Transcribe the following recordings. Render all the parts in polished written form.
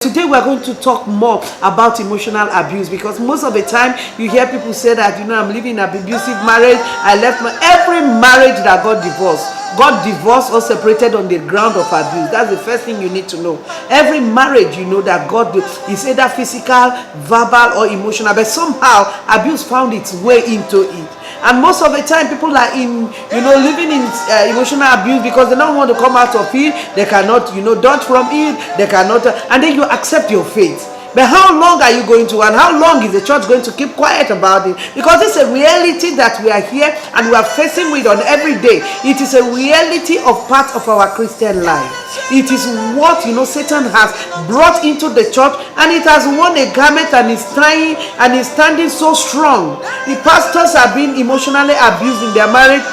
Today we are going to talk more about emotional abuse, because most of the time you hear people say that, I'm living in an abusive marriage. I left every marriage that got divorced or separated on the ground of abuse. That's the first thing you need to know. Every marriage, that God is either physical, verbal, or emotional, but somehow abuse found its way into it. And most of the time people are living in emotional abuse because they don't want to come out of it. They cannot dodge from it. They cannot, and then you accept your fate. But how long are you going to, and how long is the church going to keep quiet about it? Because it's a reality that we are here and we are facing with on every day. It is a reality of part of our Christian life. It is what Satan has brought into the church, and it has worn a garment and is trying and is standing so strong. The pastors are being emotionally abused in their marriage.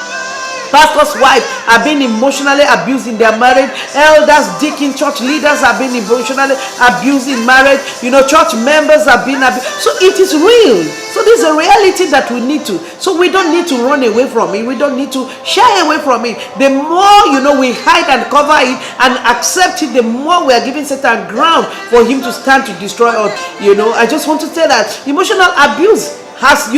Pastor's wife are being emotionally abused in their marriage. Elders, deacon, church leaders are being emotionally abused in marriage. Church members are being abused. So it is real. So this is a reality that we need to. So we don't need to run away from it. We don't need to shy away from it. The more we hide and cover it and accept it, the more we are giving Satan ground for him to stand to destroy us. I just want to say that emotional abuse has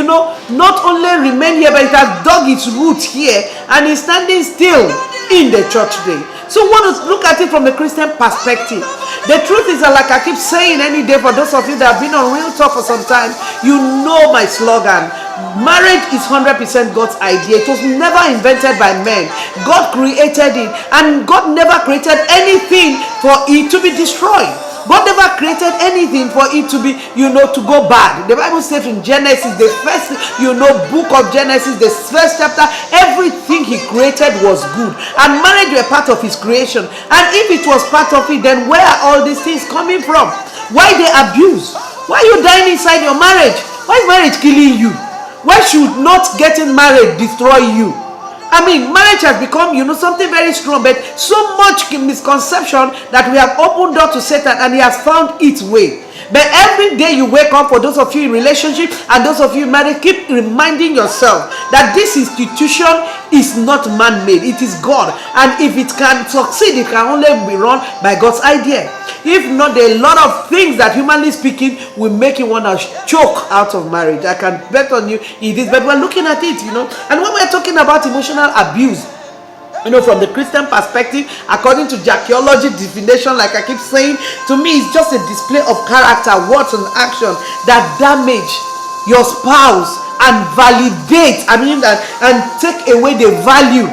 not only remained here, but it has dug its roots here and is standing still in the church today. So we want to look at it from the Christian perspective. The truth is that, like I keep saying any day, for those of you that have been on Real Talk for some time, my slogan: marriage is 100% God's idea. It was never invented by men. God created it, and God never created anything for it to be destroyed. God never created anything for it to be, to go bad. The Bible says in Genesis, the first, book of Genesis, the first chapter, everything he created was good. And marriage were part of his creation. And if it was part of it, then where are all these things coming from? Why they abuse? Why are you dying inside your marriage? Why is marriage killing you? Why should not getting married destroy you? Marriage has become, something very strong, but so much misconception that we have opened door to Satan, and he has found its way. But every day you wake up, for those of you in relationship and those of you married, keep reminding yourself that this institution is not man-made. It is God. And if it can succeed, it can only be run by God's idea. If not, there are a lot of things that, humanly speaking, will make you want to choke out of marriage. I can bet on you it is. But we're looking at it, And when we're talking about emotional abuse, from the Christian perspective, according to Jackology definition, like I keep saying, to me it's just a display of character, words, and action that damage your spouse and validate, and take away the value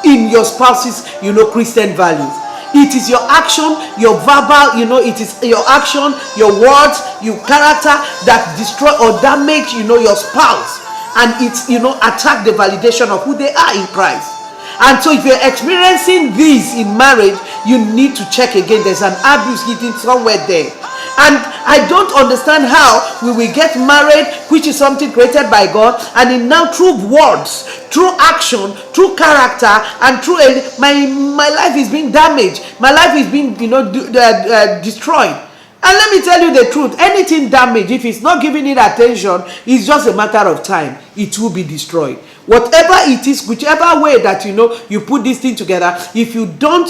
in your spouse's, Christian values. It is your action, your verbal, it is your action, your words, your character that destroy or damage, your spouse, and it's, attack the validation of who they are in Christ. And so if you're experiencing this in marriage, you need to check again. There's an abuse hitting somewhere there. And I don't understand how we will get married, which is something created by God, and in now through words, through action, through character, and through my life is being damaged. My life is being destroyed. And let me tell you the truth, anything damaged, if it's not giving it attention, it's just a matter of time. It will be destroyed. Whatever it is, whichever way that you put this thing together, if you don't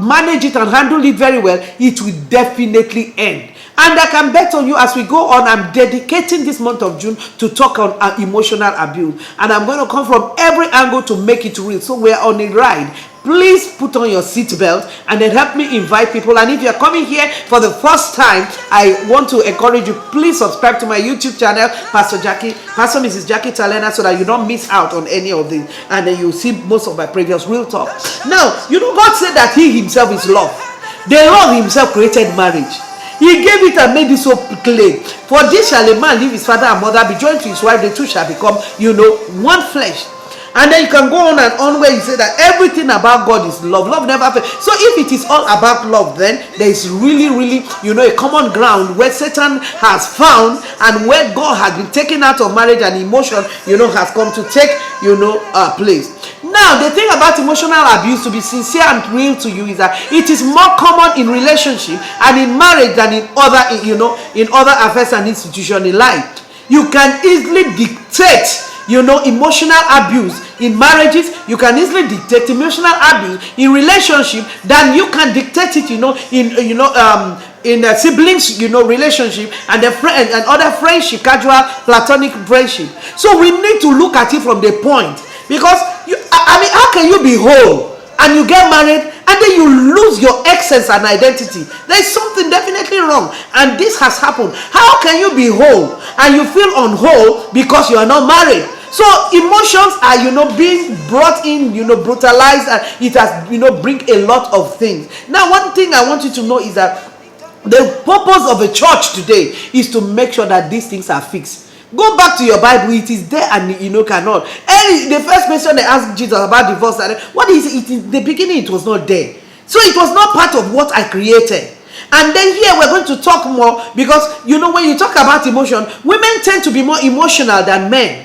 manage it and handle it very well, it will definitely end. And I can bet on you, as we go on, I'm dedicating this month of June to talk on emotional abuse, and I'm going to come from every angle to make it real. So we're on a ride. Please put on your seatbelt and then help me invite people. And if you're coming here for the first time, I want to encourage you, please subscribe to my YouTube channel, Pastor Mrs. Jackie Talena, so that you don't miss out on any of these, and then you'll see most of my previous Real Talk. Now, God said that he himself is love. The Lord himself created marriage. He gave it and made it so plain. For this shall a man leave his father and mother, be joined to his wife, the two shall become, one flesh. And then you can go on and on where you say that everything about God is love. Love never fails. So if it is all about love, then there is really, really, a common ground where Satan has found, and where God has been taken out of marriage, and emotion, has come to take, place. Now, the thing about emotional abuse, to be sincere and real to you, is that it is more common in relationship and in marriage than in other, in other affairs and institutions in life. You can easily dictate emotional abuse in marriages. You can easily dictate emotional abuse in relationship than you can dictate it, in siblings, relationship, and the friend and other friendship, casual platonic friendship. So we need to look at it from the point, because how can you be whole and you get married and then you lose your essence and identity? There is something definitely wrong, and this has happened. How can you be whole and you feel unwhole because you are not married? So emotions are being brought in, brutalized, and it has bring a lot of things. Now, one thing I want you to know is that the purpose of a church today is to make sure that these things are fixed. Go back to your Bible, it is there, and cannot. And the first question they asked Jesus about divorce, what is it? In the beginning it was not there, so it was not part of what I created. And then here we're going to talk more, because when you talk about emotion, women tend to be more emotional than men.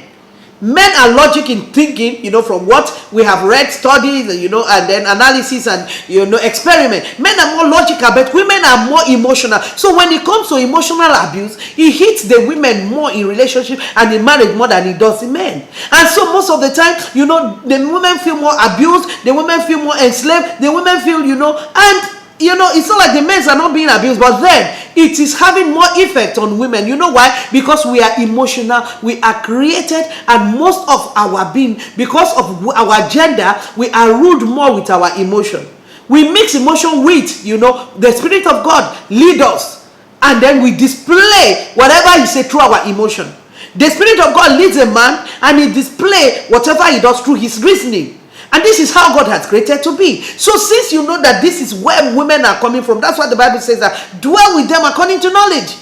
Men are logic in thinking, from what we have read, studies, and then analysis and, experiment. Men are more logical, but women are more emotional. So when it comes to emotional abuse, it hits the women more in relationship and in marriage more than it does in men. And so most of the time, the women feel more abused, the women feel more enslaved, the women feel, and it's not like the men are not being abused, but then it is having more effect on women. You know why? Because we are emotional, we are created, and most of our being, because of our gender, we are ruled more with our emotion. We mix emotion with, the Spirit of God lead us, and then we display whatever He said through our emotion. The Spirit of God leads a man, and He displays whatever He does through His reasoning. And this is how God has created to be. So since you know that this is where women are coming from, that's what the Bible says, that dwell with them according to knowledge.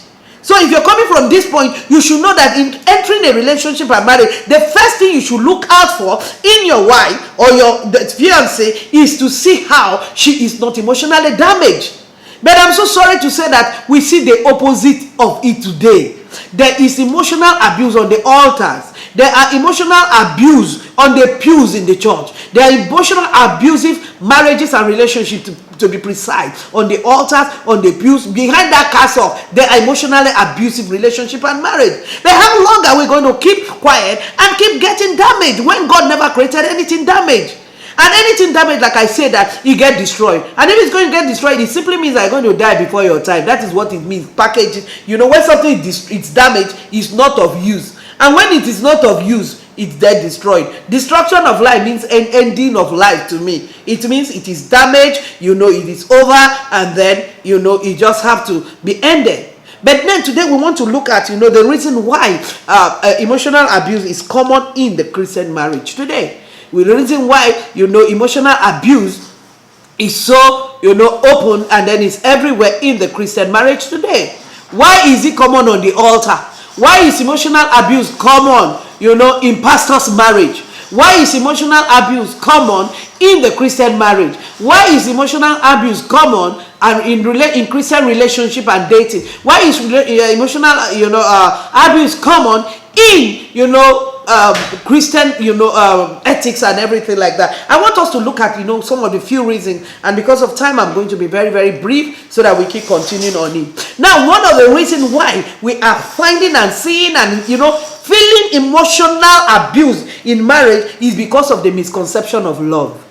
So if you're coming from this point, you should know that in entering a relationship and marriage, the first thing you should look out for in your wife or your fiance is to see how she is not emotionally damaged. But I'm so sorry to say that we see the opposite of it today. There is emotional abuse on the altars. There are emotional abuse on the pews in the church. There are emotional abusive marriages and relationships, to be precise, on the altars, on the pews. Behind that castle, there are emotionally abusive relationship and marriage. But how long are we going to keep quiet and keep getting damaged when God never created anything damaged? And anything damaged, like I said, that it get destroyed. And if it's going to get destroyed, it simply means that you're going to die before your time. That is what it means. Packaging. When something is damaged, it's not of use. And when it is not of use, it's dead, destroyed. Destruction of life means an ending of life to me. It means it is damaged, it is over, and then, it just have to be ended. But then today we want to look at, the reason why emotional abuse is common in the Christian marriage today. The reason why, emotional abuse is so, open, and then it's everywhere in the Christian marriage today. Why is it common on the altar? Why is emotional abuse common, in pastor's marriage? Why is emotional abuse common in the Christian marriage? Why is emotional abuse common and in Christian relationship and dating? Why is emotional abuse common in Christian ethics and everything like that? I want us to look at some of the few reasons, and because of time I'm going to be very, very brief so that we keep continuing on it. Now, one of the reasons why we are finding and seeing and feeling emotional abuse in marriage is because of the misconception of love.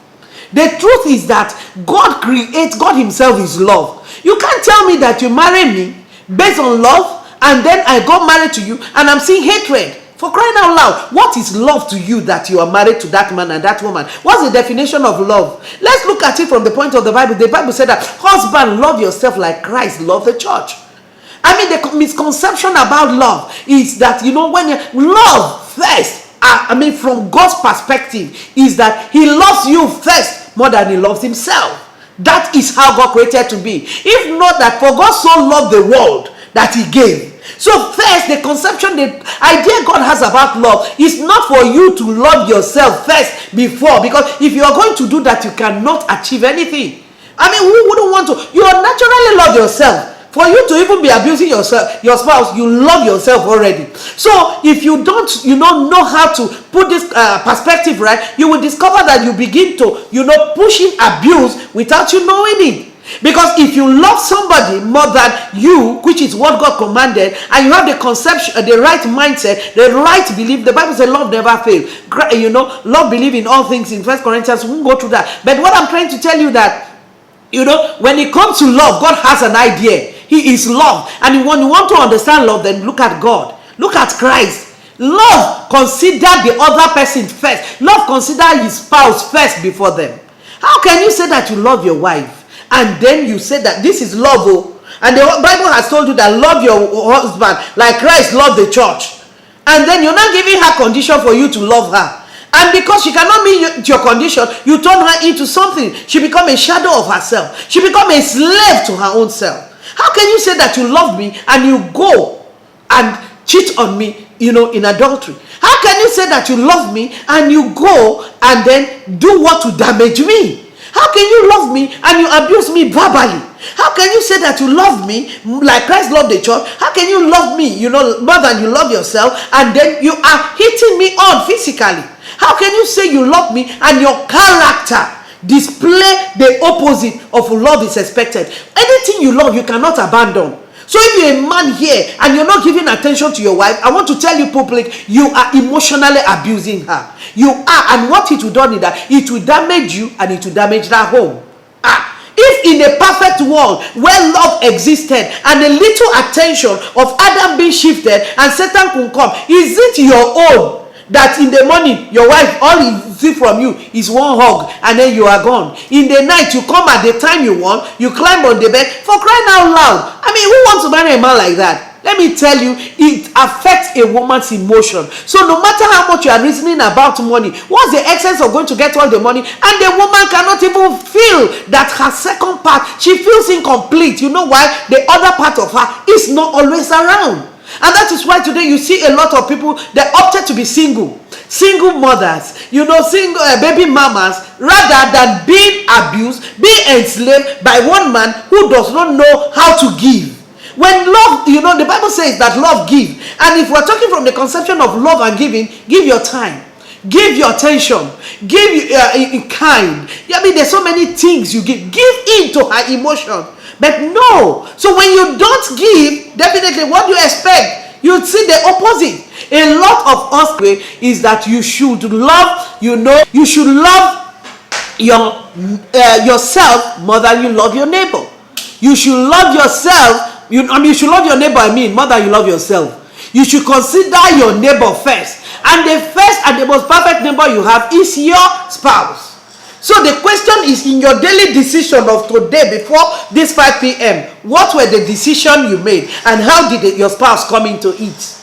The truth is that God Himself is love. You can't tell me that you marry me based on love, and then I got married to you and I'm seeing hatred. For crying out loud, what is love to you that you are married to that man and that woman? What's the definition of love? Let's look at it from the point of the Bible. The Bible said that, husband, love yourself like Christ loved the church. I mean, the misconception about love is that, when you love first, from God's perspective, is that He loves you first more than He loves Himself. That is how God created to be. If not that, for God so loved the world that He gave. So first, the conception, the idea God has about love is not for you to love yourself first before, because if you are going to do that, you cannot achieve anything. Who wouldn't want to? You naturally love yourself. For you to even be abusing your spouse, you love yourself already. So if you don't, know how to put this perspective right, you will discover that you begin to, pushing abuse without you knowing it. Because if you love somebody more than you, which is what God commanded, and you have the conception, the right mindset, the right belief, the Bible says love never fails. Love believe in all things in 1 Corinthians. We won't go through that. But what I'm trying to tell you that, when it comes to love, God has an idea. He is love. And when you want to understand love, then look at God. Look at Christ. Love consider the other person first. Love consider his spouse first before them. How can you say that you love your wife and then you say that this is love? Oh, and the Bible has told you that love your husband like Christ loved the church. And then you're not giving her condition for you to love her. And because she cannot meet your condition, you turn her into something. She becomes a shadow of herself. She becomes a slave to her own self. How can you say that you love me and you go and cheat on me, in adultery? How can you say that you love me and you go and then do what to damage me? How can you love me and you abuse me verbally? How can you say that you love me like Christ loved the church? How can you love me, more than you love yourself, and then you are hitting me on physically? How can you say you love me and your character display the opposite of love is expected? Anything you love, you cannot abandon. So if you're a man here and you're not giving attention to your wife, I want to tell you publicly, you are emotionally abusing her. You are, and what it will do is that it will damage you and it will damage that home. If in a perfect world where love existed and a little attention of Adam being shifted and Satan could come, is it your own that in the morning your wife all he see from you is one hug and then you are gone? In the night you come at the time you want, you climb on the bed, for crying out loud. I mean, who wants to marry a man like that? Let me tell you, it affects a woman's emotion. So no matter how much you are reasoning about money, what's the essence of going to get all the money and the woman cannot even feel that her second part, she feels incomplete. You know why? The other part of her is not always around. And that is why today you see a lot of people that opted to be single mothers, single baby mamas, rather than being abused, being enslaved by one man who does not know how to give. When love, the Bible says that love gives. And if we're talking from the conception of love and giving, give your time, give your attention, give kind. I mean, there's so many things you give. Give in to her emotion. But no. So when you don't give, definitely what you expect, you'd see the opposite. A lot of us is that you should love, you should love yourself more than you love your neighbor. You should love yourself. You should love your neighbor, more than you love yourself. You should consider your neighbor first. And the first and the most perfect neighbor you have is your spouse. So the question is, in your daily decision of today before this 5 p.m., what were the decisions you made? And how did your spouse come into it?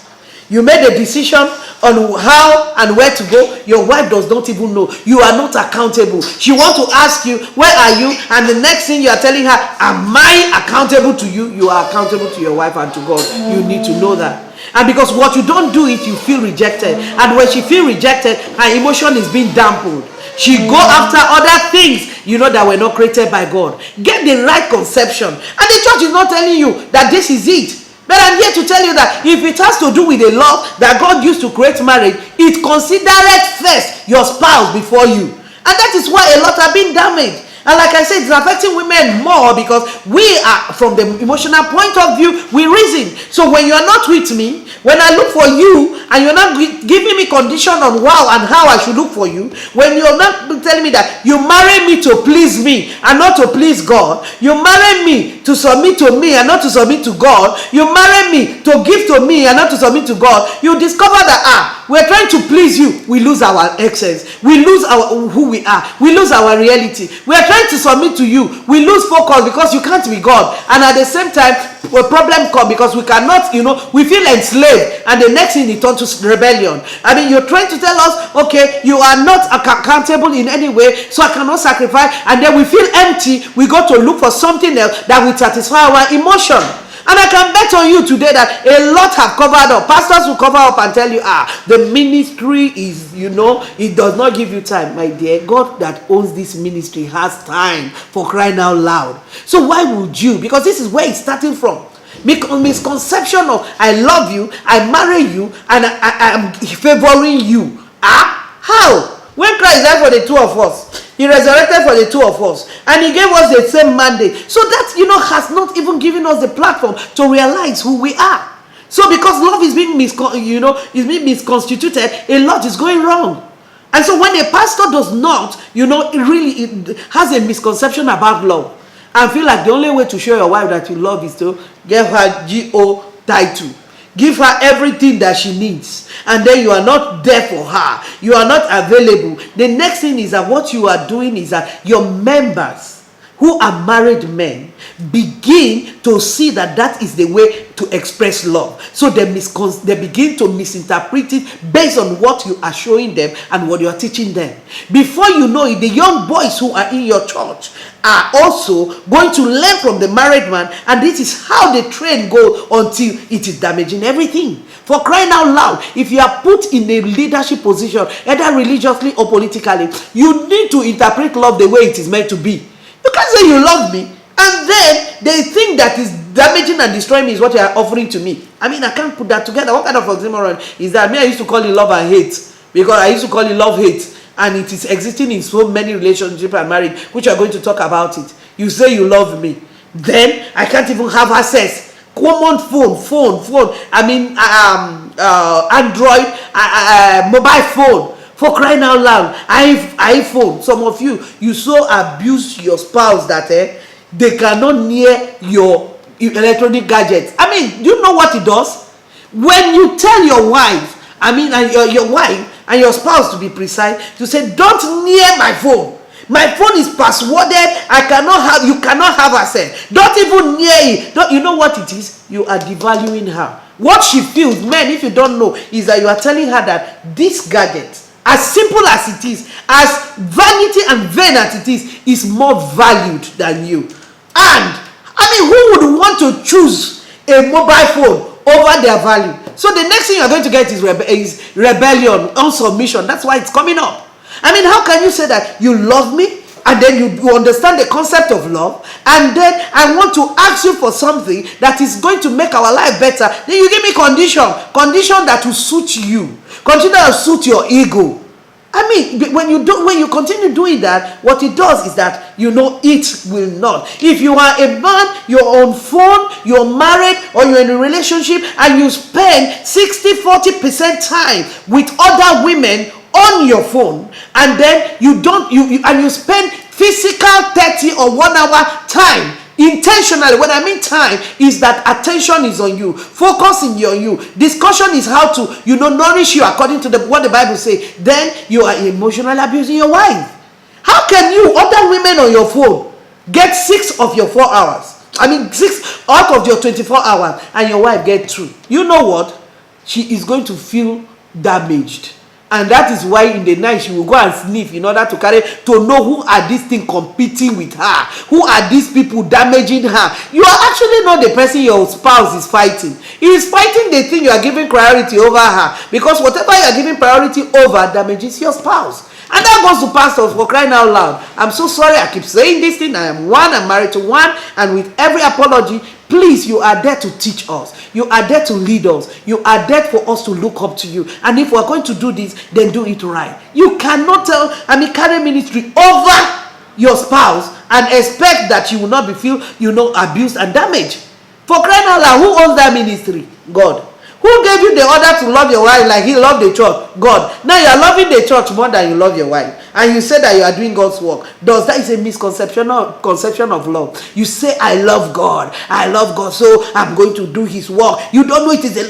You made a decision on how and where to go. Your wife does not even know. You are not accountable. She wants to ask you, where are you? And the next thing you are telling her, am I accountable to you? You are accountable to your wife and to God. You need to know that. And because what you don't do it, you feel rejected. And when she feels rejected, her emotion is being dampened. She go after other things, that were not created by God. Get the right conception. And the church is not telling you that this is it. But I'm here to tell you that if it has to do with the love that God used to create marriage, it considered first your spouse before you. And that is why a lot are being damaged. And like I said, it's affecting women more because we are, from the emotional point of view, we reason. So when you are not with me, when I look for you and you're not giving me condition on how I should look for you, when you're not telling me that you marry me to please me and not to please God, you marry me to submit to me and not to submit to God, you marry me to give to me and not to submit to God, you discover that we're trying to please you, we lose our essence, we lose who we are, we lose our reality. We are trying to submit to you, we lose focus because you can't be God. And at the same time, a problem comes because we cannot, we feel enslaved, and the next thing it turns to rebellion. I mean, you're trying to tell us, okay, you are not accountable in any way, so I cannot sacrifice, and then we feel empty. We go to look for something else that will satisfy our emotion. And I can bet on you today that a lot have covered up. Pastors will cover up and tell you, the ministry is, it does not give you time. My dear, God that owns this ministry has time, for crying out loud. So why would you? Because this is where it's starting from. Misconception of, I love you, I marry you, and I'm favoring you. How? When Christ died for the two of us, he resurrected for the two of us, and he gave us the same mandate. So that, has not even given us the platform to realize who we are. So because love is being misconstituted, a lot is going wrong. And so when a pastor does not, it has a misconception about love. and feel like the only way to show your wife that you love is to give her GO title. Give her everything that she needs, and then you are not there for her. You are not available. The next thing is that what you are doing is that your members who are married men begin to see that that is the way to express love. So they begin to misinterpret it based on what you are showing them and what you are teaching them. Before you know it, the young boys who are in your church are also going to learn from the married man, and this is how the train goes until it is damaging everything. For crying out loud, if you are put in a leadership position, either religiously or politically, you need to interpret love the way it is meant to be. You can't say you love me, and then the thing that is damaging and destroying me is what you are offering to me. I mean, I can't put that together. What kind of oxymoron is that? Me, I used to call it love and hate, because I used to call it love-hate, and it is existing in so many relationships and marriage, which are going to talk about it. You say you love me, then I can't even have access. Common phone. I mean, Android, mobile phone. For crying out loud, iPhone. Some of you so abuse your spouse that they cannot near your electronic gadgets. I mean, do you know what it does? When you tell your wife, I mean, and your wife and your spouse, to be precise, to say, don't near my phone. My phone is passworded. You cannot have access. Don't even near it. You know what it is? You are devaluing her. What she feels, men, if you don't know, is that you are telling her that this gadget, as simple as it is, as vanity and vain as it is more valued than you. And I mean, who would want to choose a mobile phone over their value? So the next thing you're going to get is rebellion, unsubmission. That's why it's coming up. I mean, how can you say that you love me, and then you understand the concept of love, and then I want to ask you for something that is going to make our life better, then you give me condition that will suit you, condition that will suit your ego. I mean, when you continue doing that, what it does is that, it will not. If you are a man, you're on phone, you're married, or you're in a relationship, and you spend 60-40% time with other women on your phone, and then you spend physical 30 or 1 hour time intentionally. When I mean time, is that attention is on you, focusing on you, discussion is how to nourish you according to what the Bible says, then you are emotionally abusing your wife. How can you, other women on your phone, get 6 of your 4 hours, I mean 6 out of your 24 hours, and your wife get 2? You know what? She is going to feel damaged. And that is why in the night she will go and sniff in order to know who are these things competing with her, who are these people damaging her. You are actually not the person your spouse is fighting. He is fighting the thing you are giving priority over her, because whatever you are giving priority over damages your spouse. And that goes to pastors, for crying out loud. I'm so sorry I keep saying this thing. I am one, I'm married to one, and with every apology, please, you are there to teach us. You are there to lead us. You are there for us to look up to you. And if we're going to do this, then do it right. You cannot carry ministry over your spouse and expect that you will not be feel abused and damaged. For crying out loud, who owns that ministry? God. Who gave you the order to love your wife like he loved the church? God. Now you are loving the church more than you love your wife, and you say that you are doing God's work. That is a misconception of love. You say, I love God, so I'm going to do his work. You don't know it is the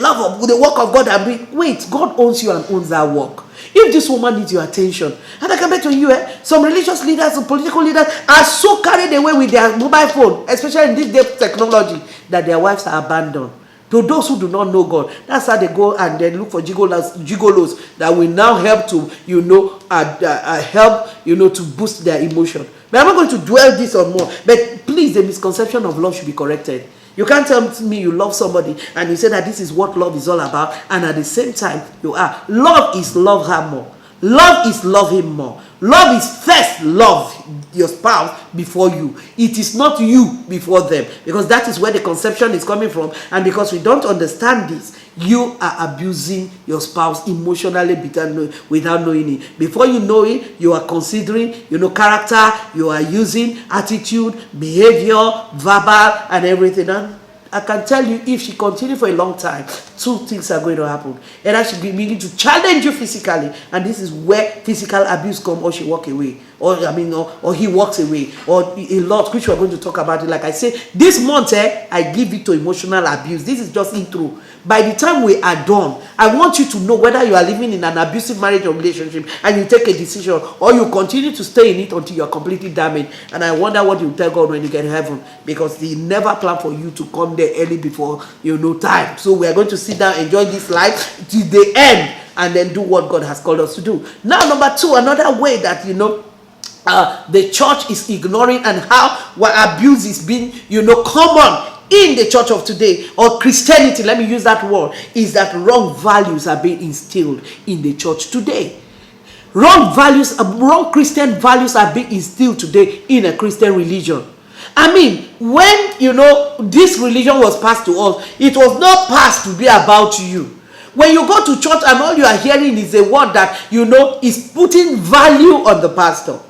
work of God I'm doing. Wait, God owns you and owns that work. If this woman needs your attention, and I can bet on you, some religious leaders, some political leaders are so carried away with their mobile phone, especially in this day of technology, that their wives are abandoned. To those who do not know God, that's how they go and then look for gigolos that will now help to, to boost their emotion. But I'm not going to dwell this on more. But please, the misconception of love should be corrected. You can't tell me you love somebody and you say that this is what love is all about, and at the same time you are. Love is love her more. Love is love him more. Love is first love your spouse before you. It is not you before them, because that is where the conception is coming from. And because we don't understand this, you are abusing your spouse emotionally without knowing it. Before you know it, you are considering, character, you are using attitude, behavior, verbal, and everything. And I can tell you, if she continues for a long time, 2 things are going to happen. Either she begin to challenge you physically, and this is where physical abuse comes, or she walk away. or he walks away, or a lot, which we're going to talk about it. Like I say, this month, I give it to emotional abuse. This is just intro. By the time we are done, I want you to know whether you are living in an abusive marriage or relationship and you take a decision, or you continue to stay in it until you are completely damaged. And I wonder what you tell God when you get to heaven, because He never planned for you to come there early before time. So we are going to sit down, enjoy this life to the end, and then do what God has called us to do. Now, number two, another way that the church is ignoring and how abuse is being common in the church of today, or Christianity, let me use that word, is that wrong values are being instilled in the church today. Wrong Christian values are being instilled today in a Christian religion. I mean, when this religion was passed to us, it was not passed to be about you. When you go to church and all you are hearing is a word that is putting value on the pastor.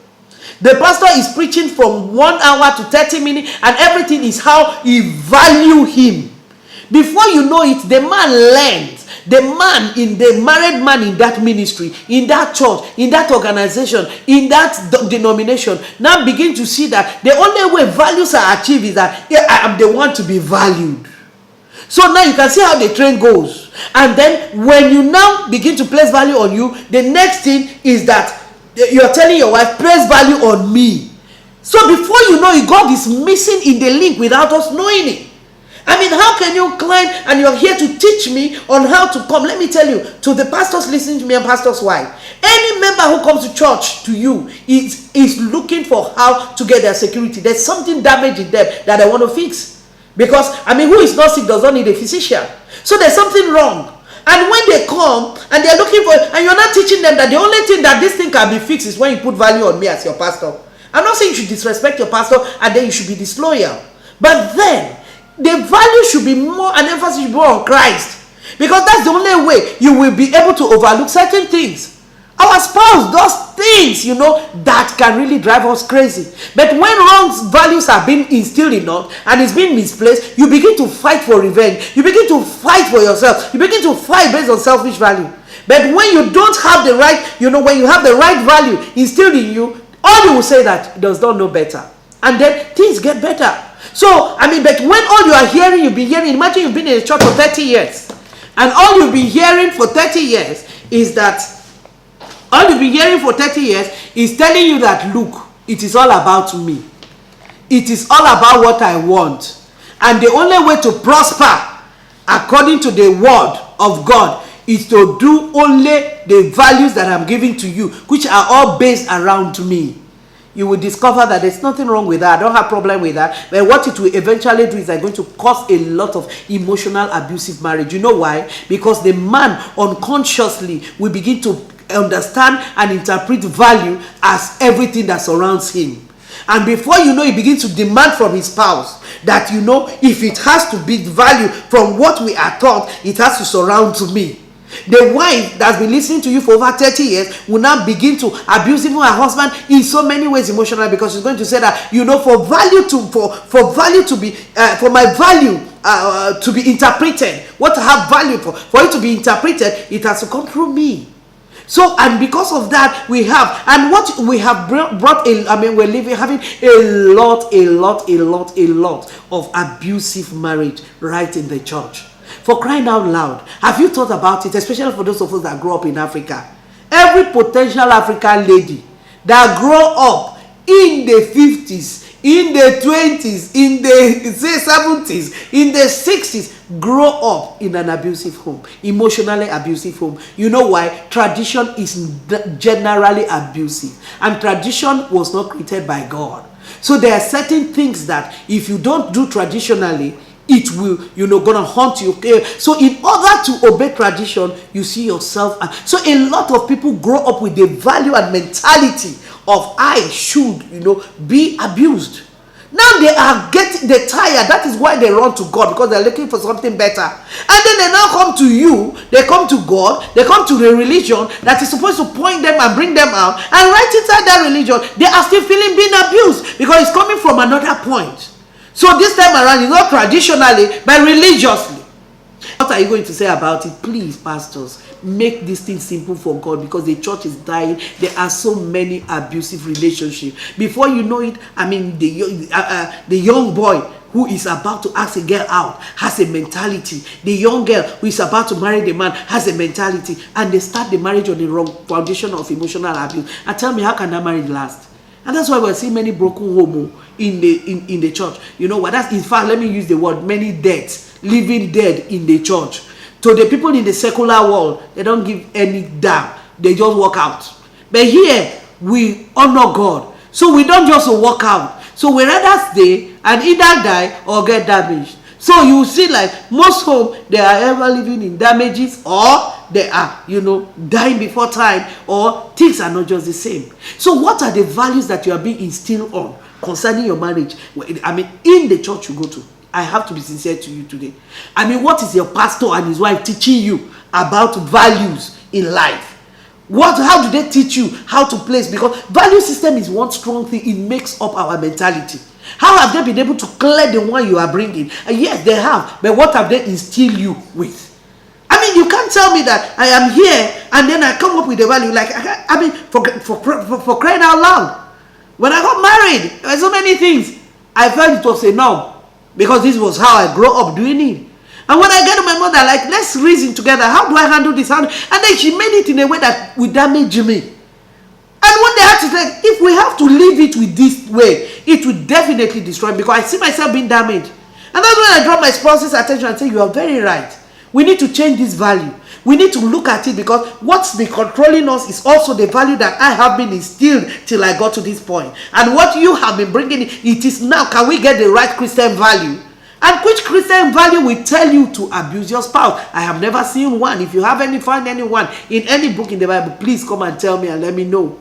The pastor is preaching from 1 hour to 30 minutes, and everything is how he value him. Before you know it, the man learns. The married man in that ministry, in that church, in that organization, in that denomination, now begin to see that the only way values are achieved is that I am the one to be valued. So now you can see how the train goes. And then when you now begin to place value on you, the next thing is that you're telling your wife, place value on me. So before you know it, God is missing in the link without us knowing it. I mean, how can you climb and you're here to teach me on how to come? Let me tell you, to the pastors listening to me and pastors' wife, any member who comes to church to you is looking for how to get their security. There's something damaged in them that they want to fix. Because, who is not sick does not need a physician. So there's something wrong. And when they come and they're looking for, and you're not teaching them that the only thing that this thing can be fixed is when you put value on me as your pastor. I'm not saying you should disrespect your pastor and then you should be disloyal. But then, the value should be more, and emphasis should be more on Christ. Because that's the only way you will be able to overlook certain things. Our spouse does things, that can really drive us crazy. But when wrong values are being instilled in us and it's being misplaced, you begin to fight for revenge. You begin to fight for yourself. You begin to fight based on selfish value. But when you don't have the right, when you have the right value instilled in you, all you will say that does not know better. And then things get better. So, but when all you are hearing, you've been hearing, imagine you've been in a church for 30 years. And all you've been hearing for 30 years is that, all you've been hearing for 30 years is telling you that, look, it is all about me. It is all about what I want. And the only way to prosper, according to the word of God, is to do only the values that I'm giving to you, which are all based around me. You will discover that there's nothing wrong with that. I don't have a problem with that. But what it will eventually do is going to cause a lot of emotional abusive marriage. You know why? Because the man unconsciously will begin to understand and interpret value as everything that surrounds him. And before you know, he begins to demand from his spouse that, if it has to be value from what we are taught, it has to surround me. The wife that's been listening to you for over 30 years will now begin to abuse even her husband in so many ways emotionally, because she's going to say that, for my value to be interpreted, what I have value for it to be interpreted, it has to come through me. So, and because of that, we have, and what we have brought in, having a lot of abusive marriage right in the church. For crying out loud, have you thought about it, especially for those of us that grow up in Africa? Every potential African lady that grow up in the 50s, in the 20s, in the 70s, in the 60s, grow up in an abusive home, emotionally abusive home. You know why? Tradition is generally abusive, and tradition was not created by God. So there are certain things that if you don't do traditionally, it will, gonna haunt you. Okay? So in order to obey tradition, you see yourself. So a lot of people grow up with the value and mentality of I should, be abused. Now they're tired. That is why they run to God, because they're looking for something better. And then they now come to you, they come to God, they come to the religion that is supposed to point them and bring them out. And right inside that religion, they are still feeling being abused because it's coming from another point. So this time around, it's not traditionally, but religiously. What are you going to say about it? Please, pastors, make this thing simple for God, because the church is dying. There are so many abusive relationships. Before you know it, I mean, the young boy who is about to ask a girl out has a mentality. The young girl who is about to marry the man has a mentality, and they start the marriage on the wrong foundation of emotional abuse. And tell me, how can that marriage last? And that's why we're seeing many broken homes in the church. You know what? That's, in fact, let me use the word, many deaths, living dead in the church. To the people in the secular world, they don't give any damn. They just walk out. But here, we honor God. So we don't just walk out. So we rather stay and either die or get damaged. So you see, like most homes, they are ever living in damages, or they are, dying before time, or things are not just the same. So what are the values that you are being instilled on concerning your marriage? I mean, in the church you go to. I have to be sincere to you today. I mean, what is your pastor and his wife teaching you about values in life? How do they teach you how to place? Because value system is one strong thing. It makes up our mentality. How have they been able to clear the one you are bringing? And yes, they have. But what have they instilled you with? I mean, you can't tell me that I am here and then I come up with a value. Like, I mean, for crying out loud. When I got married, there were so many things. I felt it was a no, because this was how I grew up doing it. And when I get to my mother, like, let's reason together. How do I handle this? And then she made it in a way that would damage me. And one day I had to say, if we have to leave it with this way, it will definitely destroy me, because I see myself being damaged. And that's when I draw my spouse's attention and say, you are very right. We need to change this value. We need to look at it, because what's been controlling us is also the value that I have been instilled till I got to this point. And what you have been bringing, it is now, can we get the right Christian value? And which Christian value will tell you to abuse your spouse? I have never seen one. If you haven't found anyone in any book in the Bible, please come and tell me and let me know.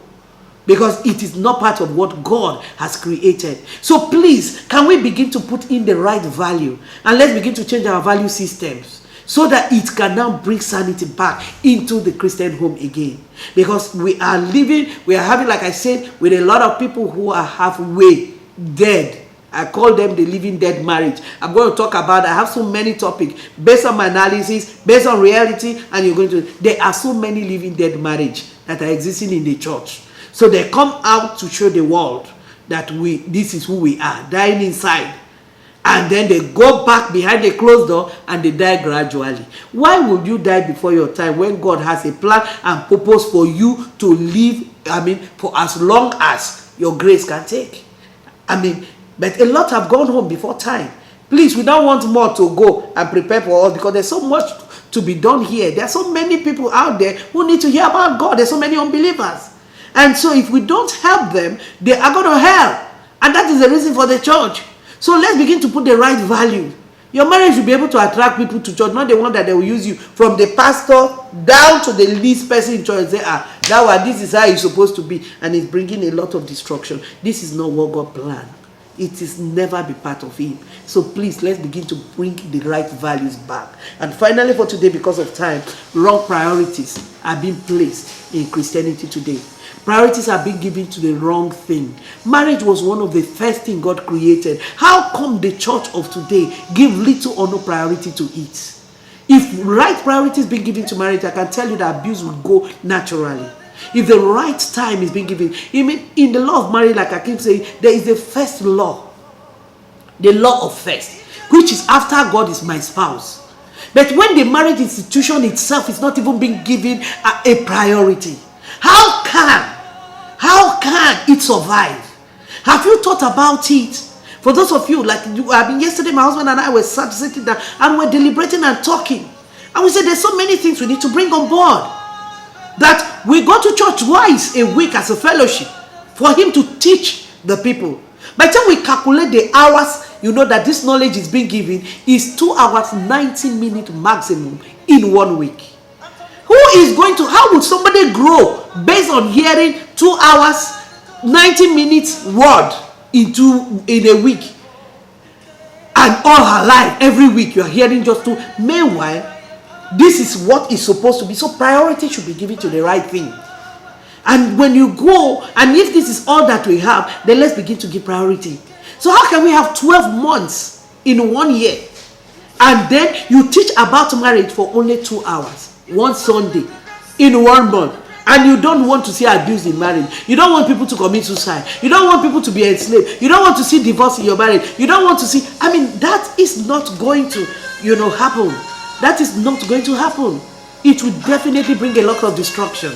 Because it is not part of what God has created. So please, can we begin to put in the right value? And let's begin to change our value systems, so that it can now bring sanity back into the Christian home again. Because we are having, like I said, with a lot of people who are halfway dead. I call them the living dead marriage. I'm going to talk about, I have so many topics based on my analysis, based on reality, and there are so many living dead marriage that are existing in the church. So they come out to show the world that this is who we are, dying inside. And then they go back behind the closed door and they die gradually. Why would you die before your time when God has a plan and purpose for you to live, for as long as your grace can take? But a lot have gone home before time. Please, we don't want more to go and prepare for us, because there's so much to be done here. There are so many people out there who need to hear about God. There's so many unbelievers. And so if we don't help them, they are going to hell. And that is the reason for the church. So let's begin to put the right value. Your marriage will be able to attract people to church, not the one that they will use you, from the pastor down to the least person in church, and say, this is how it's supposed to be. And it's bringing a lot of destruction. This is not what God planned. It is never be part of Him. So please, let's begin to bring the right values back. And finally, for today, because of time, wrong priorities are being placed in Christianity today. Priorities are being given to the wrong thing. Marriage was one of the first things God created. How come the church of today give little or no priority to it? If right priorities being given to marriage, I can tell you that abuse will go naturally. If the right time is being given, in the law of marriage, like I keep saying, there is the first law, the law of first, which is after God is my spouse. But when the marriage institution itself is not even being given a priority, how can it survive? Have you thought about it? For those of you, yesterday, my husband and I were sitting down and we're deliberating and talking, and we said there's so many things we need to bring on board. That we go to church twice a week as a fellowship for him to teach the people. By the time we calculate the hours, that this knowledge is being given is 2 hours, 90 minutes maximum in 1 week. How would somebody grow based on hearing 2 hours, 90 minutes word in a week? And all her life, every week, you're hearing just 2. Meanwhile, this is what is supposed to be. So priority should be given to the right thing. And when you go, and if this is all that we have, then let's begin to give priority. So how can we have 12 months in 1 year? And then you teach about marriage for only 2 hours, one Sunday, in 1 month. And you don't want to see abuse in marriage. You don't want people to commit suicide. You don't want people to be enslaved. You don't want to see divorce in your marriage. You don't want to see, that is not going to, happen. That is not going to happen. It will definitely bring a lot of destruction.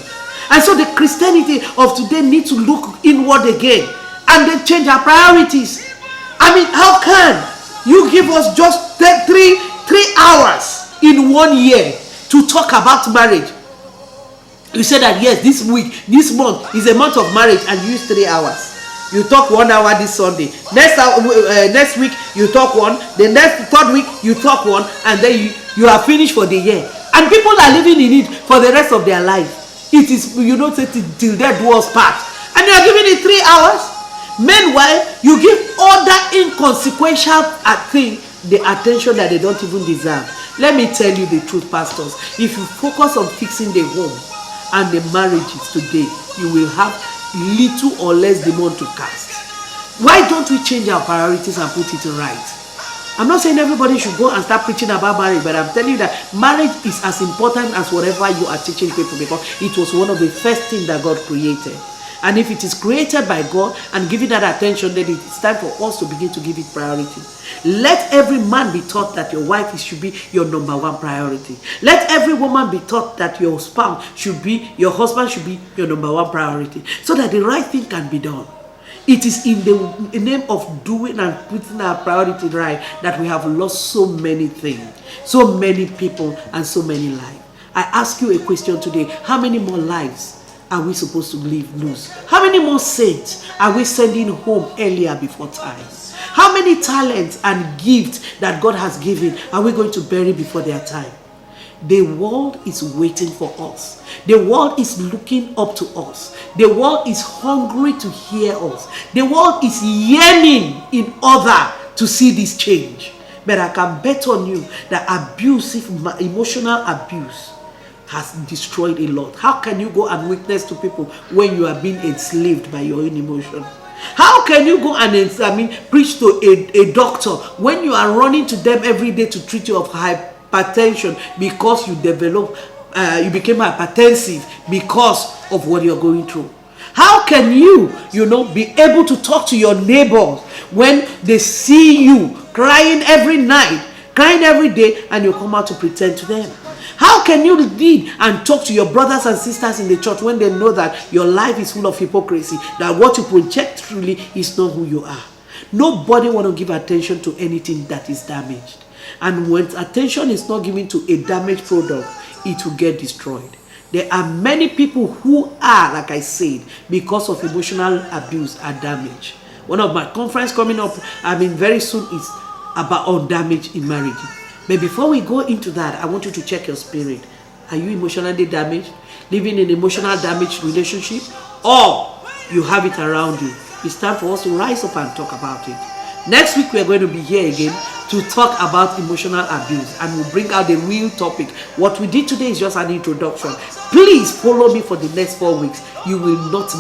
And so the Christianity of today needs to look inward again. And then change our priorities. How can you give us just 3 hours in 1 year to talk about marriage? You say that yes, this month is a month of marriage, and you use 3 hours. You talk 1 hour this Sunday. Next week you talk one. The third week you talk one, and then you are finished for the year. And people are living in it for the rest of their life. It is say till death do us part, and you are giving it 3 hours. Meanwhile, you give other inconsequential things the attention that they don't even deserve. Let me tell you the truth, pastors. If you focus on fixing the home and the marriages today, you will have little or less demon to cast. Why don't we change our priorities and put it right? I'm not saying everybody should go and start preaching about marriage, but I'm telling you that marriage is as important as whatever you are teaching people, because it was one of the first things that God created. And if it is created by God and given that attention, then it's time for us to begin to give it priority. Let every man be taught that your wife should be your number one priority. Let every woman be taught that your spouse should be, your husband should be your number one priority, so that the right thing can be done. It is in the name of doing and putting our priority right that we have lost so many things, so many people, and so many lives. I ask you a question today. How many more lives are we supposed to lose? How many more saints are we sending home earlier before time? How many talents and gifts that God has given are we going to bury before their time? The world is waiting for us. The world is looking up to us. The world is hungry to hear us. The world is yearning in order to see this change. But I can bet on you that emotional abuse has destroyed a lot. How can you go and witness to people when you are being enslaved by your own emotion? How can you go and preach to a doctor when you are running to them every day to treat you of hypertension because you became hypertensive because of what you're going through? How can you be able to talk to your neighbors when they see you crying every night, crying every day, and you come out to pretend to them? How can you lead and talk to your brothers and sisters in the church when they know that your life is full of hypocrisy, that what you project truly is not who you are? Nobody want to give attention to anything that is damaged. And when attention is not given to a damaged product, it will get destroyed. There are many people who are, like I said, because of emotional abuse, are damaged. One of my conference coming up, very soon, is about damage in marriage. But before we go into that, I want you to check your spirit. Are you emotionally damaged? Living in an emotional damaged relationship? Or you have it around you? It's time for us to rise up and talk about it. Next week, we are going to be here again to talk about emotional abuse, and we'll bring out the real topic. What we did today is just an introduction. Please follow me for the next 4 weeks. You will not,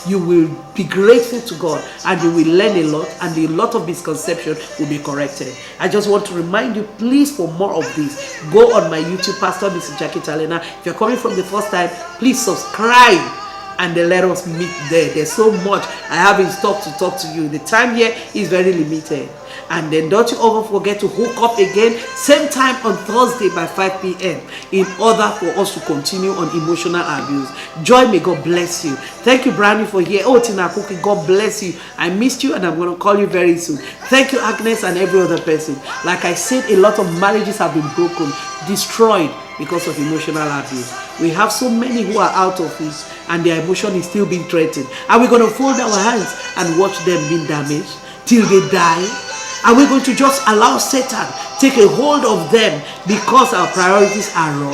you will be grateful to God, and you will learn a lot, and a lot of misconception will be corrected. I just want to remind you, please, for more of this, go on my YouTube, Pastor Mrs. Jackie Talena. If you're coming from the first time, please subscribe. And then let us meet there. There's so much I have in stock to talk to you. The time here is very limited. And then don't you ever forget to hook up again, same time on Thursday by 5 p.m. in order for us to continue on emotional abuse. Joy, may God bless you. Thank you, Brandy, for here. Oh, Tina Cookie, God bless you. I missed you, and I'm going to call you very soon. Thank you, Agnes, and every other person. Like I said, a lot of marriages have been broken, destroyed because of emotional abuse. We have so many who are out of it, and their emotion is still being threatened. Are we going to fold our hands and watch them being damaged till they die? Are we going to just allow Satan take a hold of them because our priorities are wrong?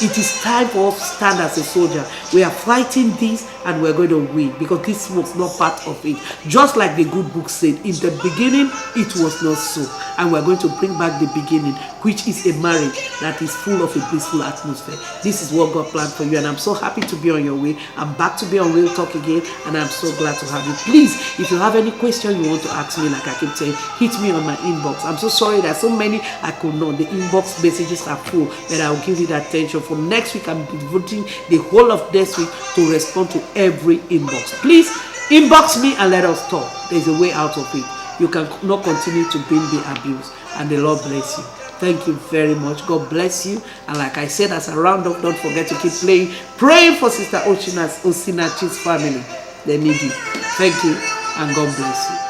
It is time for us to stand as a soldier. We are fighting this, and we're going to win, because this was not part of it. Just like the good book said, in the beginning it was not so, and we're going to bring back the beginning, which is a marriage that is full of a blissful atmosphere. This is what God planned for you, and I'm so happy to be on your way. I'm back to be on Real Talk again, and I'm so glad to have you. Please, if you have any question you want to ask me, like I keep saying, hit me on my inbox. I'm so sorry that so many I could not. The inbox messages are full, but I'll give you the attention. For next week, I'm devoting the whole of this week to respond to every inbox. Please inbox me and let us talk. There's a way out of it. You can not continue to bring the abuse, and the Lord bless you. Thank you very much. God bless you. And like I said, as a round up, don't forget to keep praying for Sister Osinachi's family. They need you. Thank you, and God bless you.